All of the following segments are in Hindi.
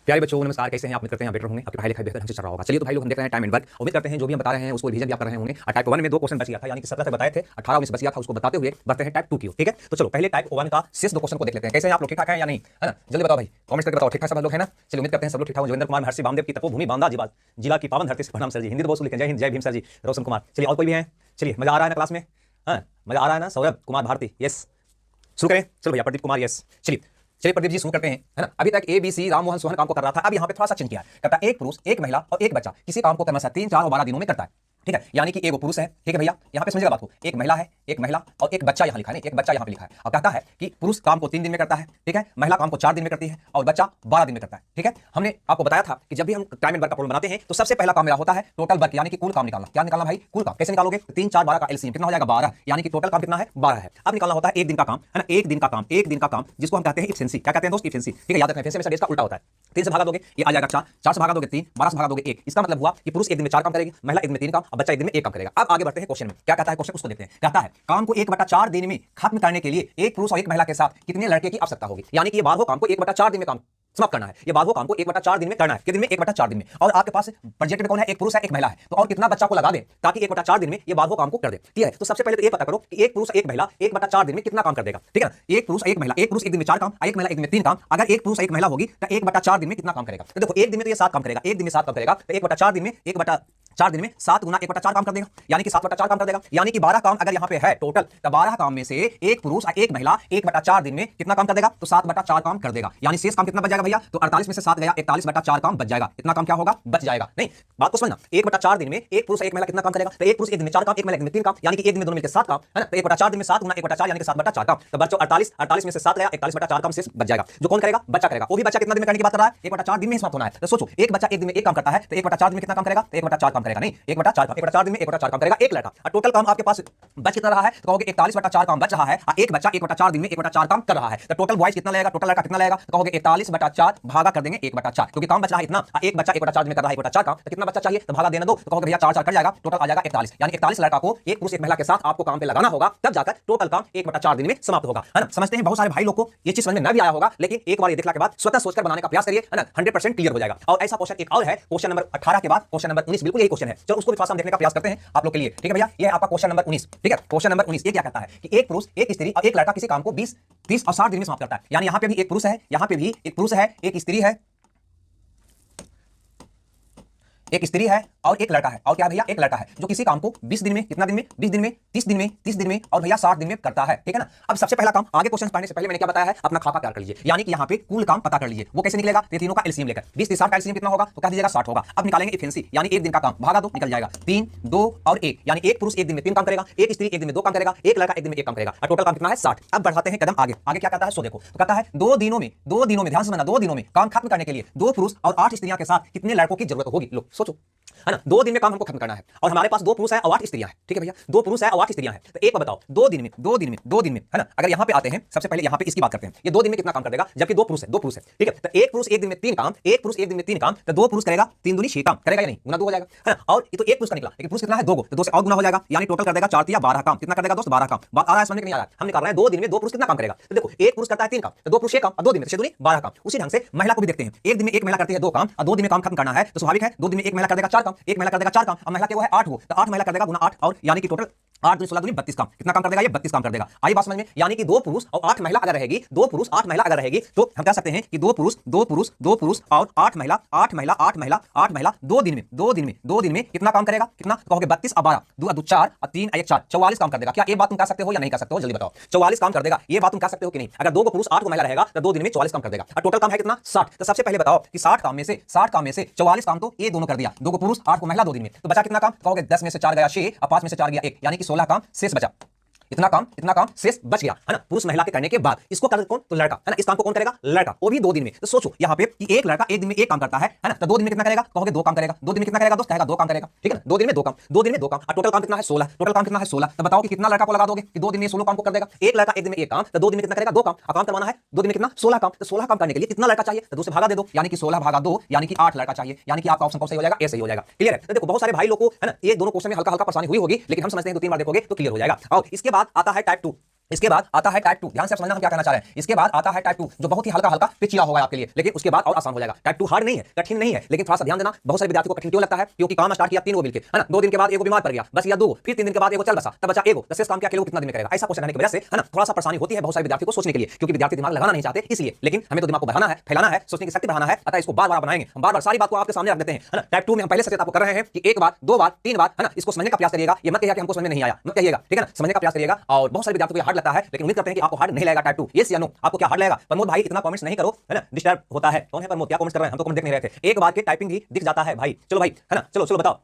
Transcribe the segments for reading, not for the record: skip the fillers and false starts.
प्यारे बच्चों नमस्कार, कैसे हैं आप? उम्मीद करते हैं आप बेटर होंगे, आपकी पढ़ाई लिखाई बेहतर ढंग से चल रहा होगा। चलिए तो भाई लोग हम देख रहे हैं टाइम एंड वर्क। उम्मीद करते हैं जो भी हम बता रहे हैं उसको रिवीजन भी आप कर रहे होंगे। टाइप 1 में 2 क्वेश्चन बच गया था, यानी कि 17 तक बताए थे, 18 19 बच गया था, उसको बताते हुए बढ़ते हैं टाइप 2 की ओर। ठीक है, तो चलो पहले टाइप 1 का शेष 2 क्वेश्चन को देख लेते हैं। कैसे हैं आप लोग? ठीक ठाक हैं या नहीं? है ना, जल्दी बताओ भाई, कमेंट करके बताओ। ठीक ठाक सब लोग है ना? चलिए उम्मीद करते हैं सब लोग ठीक ठाक हो। जोगिंदर कुमार महर्षि वामदेव की तपोभूमि बांदा जिला की पावन धरती से प्रणाम सर जी। हिंदी तो बहुत लिखे, जय हिंद जय भीम सर जी। रोशन कुमार, चलिए और कोई भी है? चलिए मजा आ रहा है ना क्लास में? हाँ मजा आ रहा है ना? सौरभ कुमार भारती, यस। शुरू करें, चलो भैया। प्रदीप कुमार, यस। चलिए प्रदीप जी शुरू करते हैं, है ना। अभी तक A B C Ram Mohan Sohan काम को कर रहा था, अब यहाँ पे थोड़ा सा चेंज किया है। कहता है एक पुरुष एक महिला और एक बच्चा किसी काम को क्रमशः 3 4 और 12 दिनों में करता है। ठीक है, यानी कि एक वो पुरुष है, ठीक है भैया, यहाँ पे समझिएगा बात को। एक महिला है, एक महिला और एक बच्चा यहाँ लिखा है, नहीं एक बच्चा यहाँ पे लिखा है। और कहता है कि पुरुष काम को 3 दिन में करता है, ठीक है, महिला काम को 4 दिन में करती है और बच्चा 12 दिन में करता है। ठीक है, हमने आपको बताया था कि जब भी हम टाइम एंड वर्क का प्रॉब्लम बनाते हैं तो सबसे पहला काम मेरा होता है टोटल वर्क, यानी कि कुल काम निकालना। क्या निकालना भाई? कुल काम। कैसे निकालोगे? 3 4 12 का एलसीएम कितना हो जाएगा? 12, यानी कि टोटल काम कितना है? 12 है। अब निकालना होता है एक दिन का काम, है ना, एक दिन का काम, एक दिन का काम जिसको हम कहते हैं इफिशिएंसी। क्या कहते हैं दोस्त? इफिशिएंसी। ठीक है, याद रखना इफिशिएंसी में इसका उल्टा होता है। 3 से भागा दोगे ये आ जाएगा 4, 4 से भागा दोगे 3, 12 से भागा दोगे 1। इसका मतलब हुआ कि पुरुष एक दिन में 4 काम करेगी, महिला एक दिन में 3 काम और बच्चा एक दिन में 1 काम करेगा। अब आगे बढ़ते हैं क्वेश्चन में। क्या कहता है क्वेश्चन, उसको देखते हैं। कहता है काम को 1/4 दिन में खत्म करने के लिए एक पुरुष और एक महिला के साथ कितने लड़के की आवश्यकता होगी? यानी कि ये 12 काम को 1/4 दिन में काम समाप्त करना है। ये 12 काम को 1/4 दिन में करना है। कितने दिन में? 1/4 दिन में। और आपके पास प्रोजेक्ट में कौन है? एक पुरुष है एक महिला है, तो और कितना बच्चा को लगा दे ताकि 1/4 दिन में ये 12 काम को कर दे। ठीक है, तो सबसे पहले तो ये पता करो कि एक पुरुष एक महिला 1/4 दिन में कितना काम कर देगा। ठीक है, एक पुरुष एक महिला, एक पुरुष एक दिन में 4 काम, एक महिला एक दिन में 3 काम। अगर एक पुरुष एक महिला होगी तो 1/4 दिन में कितना काम करेगा? तो देखो एक दिन में तो ये 7 काम करेगा, एक दिन में 7 काम करेगा, तो 1/4 दिन में 1/4 दिन में 7 गुना 1/4 काम कर देगा, यानी कि 7/4 काम कर देगा। यानी कि 12 काम अगर यहाँ पे है टोटल, तो 12 काम में से एक पुरुष और एक महिला 1/4 दिन में कितना काम कर देगा? तो 7/4 काम कर देगा। यानी शेष काम कितना बच जाएगा भैया? तो 48 में से 7 गया, 41/4 काम बच जाएगा। इतना काम क्या होगा? बच जाएगा। नहीं, बात को समझना। 1/4 दिन में एक पुरुष एक महिला कितना काम करेगा? तो एक पुरुष एक दिन में 4 काम, एक महिला एक दिन में 3 काम, यानी कि एक दिन में दोनों मिलकर 7 काम, है ना। तो 1/4 दिन में 7 गुना 1/4 यानी कि 7/4 काम। तो बच्चों 48 में से 7 गया, 41/4 काम शेष बच जाएगा। जो कौन करेगा? बच्चा करेगा। वो भी बच्चा कितना दिन में करने की बात कर रहा है? 1/4 दिन में समाप्त होना है। तो सोचो एक बच्चा एक दिन में 1 काम करता है, तो 1/4 दिन में कितना काम करेगा? तो 1/4 काम करेगा। नहीं, 1/4 दिन में 1/4 काम करेगा एक लड़का। और टोटल काम आपके पास बच कितना रहा है? तो कहोगे 41/4 काम बच रहा है और एक बच्चा 1/4 दिन में 1/4 काम कर रहा है। तो टोटल बॉयज कितना लगेगा? टोटल लड़का कितना लगेगा? तो कहोगे 41/4 भागा कर देंगे 1/4, क्योंकि काम बच रहा है इतना। एक बच्चा 1/4 दिन में कर रहा है 1/4 काम, तो कितना बच्चा चाहिए? तो भागा देना दो, तो कहोगे भैया 4 4 कट जाएगा, टोटल आ जाएगा 41, यानी 41 लड़का को एक पुरुष एक महिला के साथ आपको काम पे लगाना होगा, तब जाकर टोटल काम 1/4 दिन में समाप्त होगा, है ना। समझते हैं बहुत सारे भाई लोग को ये चीज समझ में न भी आया होगा, लेकिन एक बार ये देखने के बाद स्वतः सोचकर बनाने का प्रयास करिए, है ना, 100% क्लियर हो जाएगा। और ऐसा क्वेश्चन एक और है, क्वेश्चन नंबर 18 के बाद क्वेश्चन नंबर 19 बिल्कुल यही क्वेश्चन है। चलो उसको भी थोड़ा सा देखने का प्रयास करते हैं आप लोग के लिए। ठीक है भैया, ये आपका क्वेश्चन नंबर 19। ठीक है, क्वेश्चन नंबर 19 ये क्या कहता है कि एक पुरुष एक स्त्री और एक लड़का किसी काम को 20 30 और 60 दिन में समाप्त करता है। यानी यहां पे भी एक पुरुष है, यहां पे भी एक पुरुष है, एक स्त्री है, एक स्त्री है और एक लड़का है। और क्या भैया? एक लड़का है जो किसी काम को 20 दिन में, कितना दिन में? 20 दिन में, 30 दिन में, 30 दिन में और भैया 60 दिन में करता है। ठीक है ना। अब सबसे पहला काम, आगे क्वेश्चन पढ़ने से पहले मैंने क्या बताया है? अपना खाता तैयार कर लीजिए, यानी कि यहाँ पे कुल काम पता कर लीजिए। वो कैसे निकलेगा? तो तीनों का एलसीएम लेकर 20 30 60 का एलसीएम कितना होगा? तो कह दीजिएगा 60 होगा। अब निकालेंगे इफिशिएंसी, यानी एक दिन का काम भागा दो, निकल जाएगा 3 2 और 1, यानी एक पुरुष एक दिन में 3 काम करेगा, एक स्त्री एक दिन में 2 काम करेगा, एक लड़का एक दिन में 1 काम करेगा, और टोटल काम कितना है? 60। अब बढ़ाते हैं कदम आगे। आगे क्या कहता है सो देखो, तो कहता है 2 दिनों में ध्यान से सुनना, 2 दिनों में काम खत्म करने के लिए 2 पुरुष और 8 स्त्रियां के साथ कितने लड़कों की जरूरत होगी? लो सोचो, है ना। 2 दिन में काम हमको खत्म करना है और हमारे पास 2 पुरुष है और 8 स्त्रियां हैं। ठीक है भैया, 2 पुरुष है और 8 स्त्रियां हैं। तो एक बार बताओ, 2 दिन में, है ना। अगर यहां पे आते हैं, सबसे पहले यहां पे इसकी बात करते हैं, ये 2 दिन में कितना काम कर देगा? जबकि 2 पुरुष है। ठीक है, तो एक पुरुष एक दिन में 3 काम, एक पुरुष एक दिन में 3 काम, तो 2 पुरुष करेगा 3 दूनी 6 काम करेगा या नहीं? गुना 2 हो जाएगा, है ना। और ये तो एक पुरुष का निकला, लेकिन पुरुष कितना है? 2 गो, तो 2 से और गुना हो जाएगा, यानी टोटल कर देगा 4 3 12 काम। कितना कर देगा दोस्त? 12 काम। बात आ रहा है समझ में? नहीं आ रहा है? हम निकाल रहे हैं 2 दिन में 2 पुरुष कितना काम करेगा। तो देखो एक पुरुष करता है 3 काम, तो 2 पुरुष 6 काम और 2 दिन में 6 दूनी 12 काम। उसी ढंग से महिला को भी देखते हैं, एक दिन में एक महिला करती है 2 काम और 2 दिन में काम खत्म करना है, तो स्वाभाविक है 2 दिन में एक महिला कर देगा 4 काम, एक महिला कर देगा 4 काम, और महिला के वो है 8 वो, तो 8 महिला कर देगा गुना 8, और यानी कि टोटल 8 दूनी 16 दूनी 32 काम। कितना काम कर देगा? ये 32 काम कर देगा। आई बात समझ में? यानी कि 2 पुरुष और 8 महिला अगर रहेगी, 2 पुरुष 8 महिला अगर रहेगी, तो हम कह सकते हैं कि 2 पुरुष और 8 महिला 2 दिन में कितना काम करेगा? कितना कहोगे? 32 और 12 2 2 4 और 3 1 4 44 काम कर देगा। क्या ये बात तुम कह सकते हो या नहीं कह सकते हो? जल्दी बताओ। 44 काम कर देगा, ये बात तुम कह सकते हो कि नहीं? अगर 2 को पुरुष 8 को महिला रहेगा तो 2 दिन में 44 काम कर देगा, और टोटल काम है कितना? 60। तो सबसे पहले बताओ कि 60 काम में से 44 काम तो ये दोनों कर दिया, 2 को पुरुष 8 को महिला 2 दिन में, तो बचा कितना काम? कहोगे 10 में से 4 गया 6 और 5 में से 4 गया 1, यानी कि 16 काम शेष बचा। इतना काम शेष बच गया, है ना, पुरुष महिला के करने के बाद। इसको कर कौन? तो लड़का, है ना। इस काम को कौन करेगा? लड़का, वो भी 2 दिन में। तो सोचो यहाँ पे कि एक लड़का एक दिन में 1 काम करता है ना, तो 2 दिन में कितना करेगा? कहोगे 2 काम करेगा। 2 दिन में कितना करेगा दोस्त? कहेगा 2 काम करेगा। ठीक है ना, 2 दिन में 2 काम, 2 दिन में 2 काम, और टोटल काम कितना है? 16। टोटल काम कितना है? 16। तो बताओ कि कितना लड़का को लगा दोगे कि 2 दिन में 16 काम को कर देगा? एक लड़का एक दिन में 1 काम, तो 2 दिन में कितना करेगा? 2 काम। काम करवाना है 2 दिन में कितना? 16 काम। तो 16 काम करने के लिए कितना लड़का चाहिए? तो 2 से भागा दे दो, यानी कि 16 भागा 2, यानी कि 8 लड़का चाहिए, यानी कि आपका ऑप्शन कौन सही हो जाएगा? ए सही हो जाएगा। क्लियर है? तो देखो बहुत सारे भाई लोग को, है ना, ये दोनों क्वेश्चन में हल्का हल्का परेशानी हुई होगी, लेकिन हम समझते हैं 2 3 बार देखोगे तो क्लियर हो जाएगा। और इसके बाद आता है टाइप 2। इसके बाद आता है टाइप 2। ध्यान से समझना हम क्या कहना चाह रहे हैं। इसके बाद आता है टाइप 2 जो बहुत ही हल्का हल्का पेचीदा होगा आपके लिए, लेकिन उसके बाद और आसान हो जाएगा। टाइप 2 हार्ड नहीं है, कठिन नहीं है, लेकिन थोड़ा सा ध्यान देना। बहुत सारे विद्यार्थी को कठिन क्यों लगता है? क्योंकि काम स्टार्ट किया 3 को मिलकर, है ना, 2 दिन के बाद एगो बीमार पड़ गया, बस या 2, फिर 3 दिन के बाद एगो चल बसा, तब बचा एगो, 10 काम क्या अकेले कितना दिन में करेगा? ऐसा क्वेश्चन रहने की वजह से, है ना, थोड़ा सा परेशानी होती है बहुत सारे विद्यार्थी को सोचने के लिए, क्योंकि विद्यार्थी दिमाग लगाना नहीं चाहते इसलिए। लेकिन हमें तो दिमाग को बढ़ाना है, फैलाना है, सोचने की शक्ति बढ़ाना है, अतः इसको बार-बार बनाएंगे हम, बार-बार सारी बात को आपके सामने रख देते हैं, है ना। टाइप 2 में हम पहले सचेत आपको कर रहे हैं कि 1 बार, 2 बार, 3 बार, है ना, इसको समझने का प्रयास करिएगा। ये मत कहिएगा कि हमको समझ में नहीं आया, मत कहिएगा, ठीक है ना, समझने का प्रयास करिएगा। और बहुत सारे विद्यार्थियों को हार्ड लगता है, लेकिन उम्मीद करते हैं कि आपको हार्ड नहीं लगेगा टाइप 2। यस या नो, आपको क्या हार्ड लगेगा? प्रमोद भाई इतना कमेंट्स नहीं करो, है ना, डिस्टर्ब होता है। कौन है प्रमोद? क्या कमेंट्स कर रहे हैं? हम तो कमेंट देख नहीं रहे थे। एक बार के टाइपिंग ही दिख जाता है भाई। चलो भाई, है ना, चलो चलो बताओ।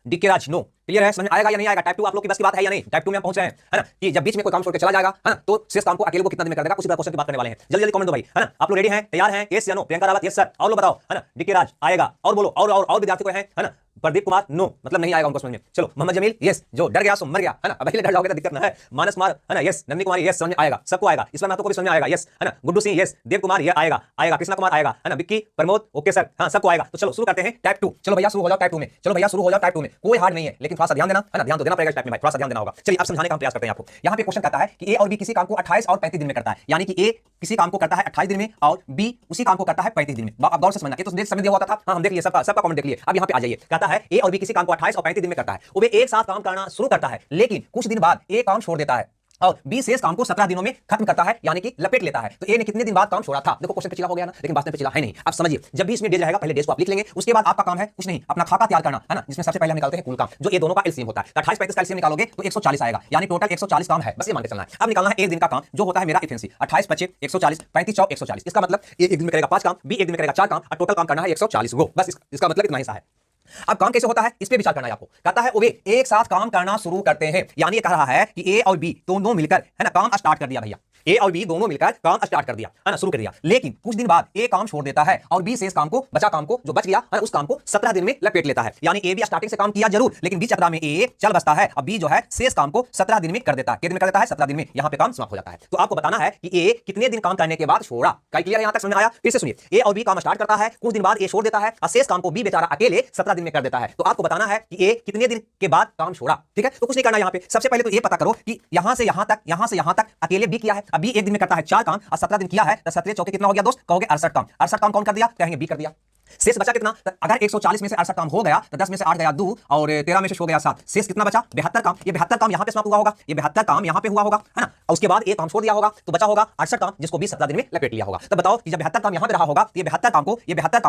डीके राज नो, क्लियर है? समझ आएगा या नहीं आएगा? टाइप 2 आप लोग की बस की बात है या नहीं? टाइप 2 में हम पहुंच रहे हैं, है ना, कि जब बीच में कोई काम छोड़ के चला जाएगा, है ना, तो शेष काम को अकेले को कितना दिन में कर देगा, उसी क्वेश्चन की बात करने वाले हैं। जल्दी जल्दी कमेंट दो भाई, है ना। आप लोग रेडी हैं, तैयार हैं? यस या no? Priyanka Rawat yes sir. और लोग बताओ, है ना। डीके राज आएगा, और बोलो, और विद्यार्थी को है ना। प्रदीप कुमार नो, मतलब नहीं आएगा उनको समझ में। चलो मोहम्मद जमील यस, जो डर गया सो मर गया, है ना, अब अकेले डर जाओगे तो दिक्कत ना है। मानस कुमार, है ना, यस। नंदी कुमारी यस, समझ में आएगा, सबको आएगा। इसमें महतो को भी समझ में आएगा, यस, है ना। गुड्डू सिंह यस, देव कुमार ये आएगा, कृष्णा कुमार आएगा, है ना। विक्की, प्रमोद ओके सर, हाँ सबको आएगा। तो चलो शुरू करते हैं टाइप 2। चलो भैया शुरू हो जाओ टाइप 2 में, चलो भैया शुरू हो जाओ टाइप 2 में। कोई हार्ड नहीं है, लेकिन थोड़ा सा ध्यान देना, है ना, ध्यान तो देना पड़ेगा टाइप में भाई, थोड़ा सा ध्यान देना होगा। चलिए अब समझाने का प्रयास करते हैं आपको। यहाँ पे क्वेश्चन कहता है कि ए और बी किसी काम को 28 और 35 दिन में करता है, यानी कि ए किसी काम को करता है 28 दिन में और बी उसी काम को करता है 35 दिन में। आप गौर से समझना, ये तो देख समय दिया हुआ था, हाँ हम देख लिए, सबका कमेंट देख लिए। अब यहाँ पे आ जाइए, कहता है ए और बी किसी काम को 28 और 35 दिन में करता है। वो एक साथ काम करना शुरू करता है, लेकिन कुछ दिन बाद ए काम छोड़ देता है और बी शेष काम को 17 दिनों में खत्म करता है, यानी कि लपेट लेता है। तो ए ने कितने दिन बाद काम छोड़ा था? देखो क्वेश्चन पिछला हो गया ना, लेकिन बात में पिछला है नहीं। अब समझिए, जब भी इसमें डेज रहेगा, पहले डेज को आप लिख लेंगे, उसके बाद आपका काम है कुछ नहीं, अपना खाका तैयार करना, है ना, जिसमें सबसे पहले हम निकालते हैं कुल काम, जो ये दोनों का एलसीएम होता है। 28 35 का एलसीएम निकालोगे तो 140 आएगा, यानी टोटल 140 काम है, बस ये मान के चलना है। अब निकालना है एक दिन का काम, जो होता है मेरा एफिशिएंसी। 28 25 140, 35 4 140। इसका मतलब ए एक दिन में करेगा 5 काम, बी एक दिन में करेगा 4 काम, और टोटल काम करना है 140 गो। बस इसका मतलब इतना ही सा है। अब काम कैसे होता है इस पे विचार करना है आपको। कहता है वे एक साथ काम करना शुरू करते हैं, यानी ये कह रहा है कि ए और बी दोनों मिलकर, है ना, काम स्टार्ट कर दिया भैया। ए और बी दोनों मिलकर काम स्टार्ट कर दिया, है ना, शुरू कर दिया। लेकिन कुछ दिन बाद ए काम छोड़ देता है और बी शेष काम को, बचा काम को, जो बच गया, है उस काम को 17 दिन में लपेट लेता है। यानी ए भी स्टार्टिंग से काम किया जरूर, लेकिन बीच चक्रा में ए चल बसता है, अब बी जो है शेष काम को 17 दिन में कर देता है। कितने दिन में कर देता है? 17 दिन में। यहाँ पे काम समाप्त हो जाता है। तो आपको बताना है कि ए कितने दिन काम करने के बाद छोड़ा। क्लियर है? यहाँ तक समझ में आया? फिर से सुनिए, ए और बी काम स्टार्ट करता है, कुछ दिन बाद ए छोड़ देता है और शेष काम को बी बेचारा अकेले 17 दिन में कर देता है। तो आपको बताना है कि ए कितने दिन के बाद काम छोड़ा। ठीक है, तो कुछ नहीं करना यहाँ पे। सबसे पहले तो ये पता करो कि यहां से यहां तक, यहां से यहां तक अकेले बी किया है। अब बी एक दिन में करता है 4 काम और 17 दिन किया है, तो 17 चौके कितना हो गया दोस्त? कहोगे 68 काम। 68 काम कौन कर दिया? कहेंगे बी कर दिया। शेष बचा कितना? अगर 140 में से 68 काम हो गया तो 10 में से 8 गया 2 और 13 में से हो गया 7। शेष कितना बचा? 72 काम। ये 72 काम यहां पे समाप्त हुआ होगा, ये 72 काम यहां पे हुआ होगा, है ना। और उसके बाद एक काम छोड़ दिया होगा, तो बचा होगा 68 काम, जिसको 20 17 दिन में लपेट लिया होगा। तो बताओ कि जब 72 काम यहां पे रहा होगा, ये 72 काम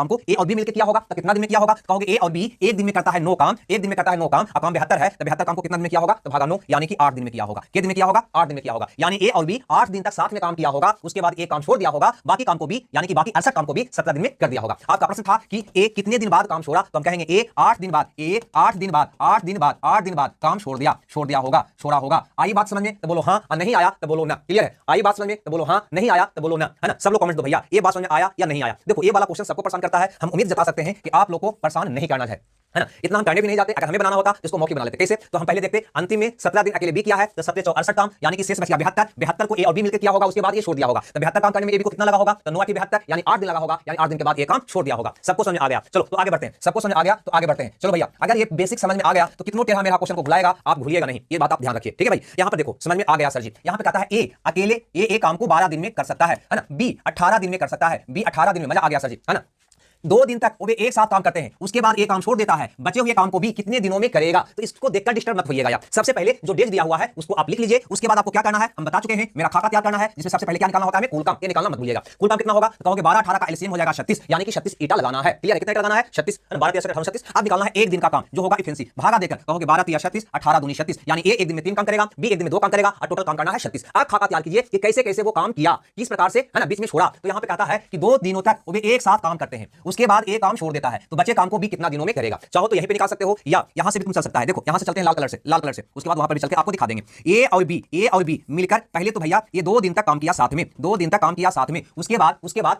को ए और बी मिलकर किया होगा, तो कितना दिन में किया होगा? कहोगे ए और बी एक दिन में करता है 9 काम, एक दिन में करता है 9 काम, अब काम 72 है, तो 72 काम को कितना दिन में किया होगा? तो भागा 9, यानी कि 8 दिन में किया होगा। कितने दिन में किया होगा? 8 दिन में किया होगा। यानी ए और बी 8 दिन तक साथ में काम किया होगा, उसके बाद एक काम छोड़ दिया होगा, बाकी काम को भी, यानी कि बाकी 68 काम को भी 17 दिन में कर दिया होगा। आपका प्रश्न था कि ए कितने दिन बाद काम छोड़ा, तो हम कहेंगे ए 8 दिन बाद, ए 8 दिन बाद, 8 दिन बाद, 8 दिन बाद काम छोड़ दिया होगा, छोड़ा होगा। आई बात समझ में? तो बोलो हाँ, और नहीं आया तो बोलो ना। क्लियर है? आई बात समझ में? तो बोलो हाँ, नहीं आया तो बोलो ना, है ना। सब लोग कमेंट दो भैया, ये बात समझ में आया या नहीं आया। देखो ये वाला क्वेश्चन सबको परेशान करता है, हम उम्मीद जता सकते हैं कि आप लोग को परेशान नहीं करना है ना। इतना हम करने भी नहीं जाते। अगर हमें बनाना होता तो इसको मौके बना लेते। कैसे? तो हम पहले देखते, अंतिम में 17 दिन अकेले बी किया है, तो 17 4 68 काम, यानी कि शेष बच गया 72। 72 को ए और बी मिलकर किया होगा, उसके बाद ये छोड़ दिया होगा, तो 72 काम करने में ए बी को कितना लगा होगा? तो 9 72, यानी 8 दिन लगा होगा, यानी 8 दिन के बाद ये काम छोड़ दिया होगा। सबको समझ में आ गया? चलो तो आगे बढ़ते हैं। सबको समझ आ गया तो आगे बढ़ते हैं। चलो भैया, अगर ये बेसिक समझ में आ गया तो कितनों टेढ़ा मेरा क्वेश्चन को भुलाएगा, आप भूलिएगा नहीं, ये बात आप ध्यान रखिए। ठीक है भाई, यहाँ पर देखो समझ में आ गया सर जी। यहाँ पे कहता है ए अकेले ए काम को 12 दिन में कर सकता है ना। बी 18 दिन में कर सकता है, बी 18 दिन में। मजा आ गया सर जी, है ना। 2 दिन तक वो एक साथ काम करते हैं, उसके बाद एक काम छोड़ देता है, बचे हुए काम को भी कितने दिनों में करेगा। तो इसको देखकर डिस्टर्ब मत होइएगा यार। सबसे पहले जो डेज दिया हुआ है उसको आप लिख लीजिए, उसके बाद आपको क्या करना है हम बता चुके हैं। मेरा खाका तैयार करना है, जिसमें सबसे पहले क्या निकालना होता है? कुल काम। ये निकालना मत भूलिएगा। कुल काम कितना होगा? तो कहोगे 12 18 का एलसीएम हो जाएगा 36, यानी कि 36 ईटा लगाना है। क्लियर है? कितना ईटा लगाना है? 36, 12 13 36। अब निकालना है एक दिन का काम, जो होगा एफिशिएंसी, भागा देकर कहोगे 12 3 36, 18 दूनी 36, यानी ए एक दिन में 3 काम करेगा, बी एक दिन में 2 काम करेगा, और टोटल काम करना है 36। अब खाका तैयार कीजिए कि कैसे कैसे वो काम किया, किस प्रकार से, है ना, बीच में छोड़ा। तो यहाँ पे कहता है कि 2 दिनों तक वो एक साथ काम करते हैं, उसके बाद एक काम छोड़ देता है, तो बचे काम को भी कितना दिनों में करेगा। चाहो तो यहीं पे निकाल सकते हो या यहां से भी तुम चल सकता है। देखो यहां से चलते हैं लाल कलर से, उसके बाद वहां पर भी चल के आपको दिखा देंगे। ए और बी मिलकर पहले तो भैया ये 2 दिन तक काम किया साथ में, 2 दिन तक काम किया साथ में, उसके बाद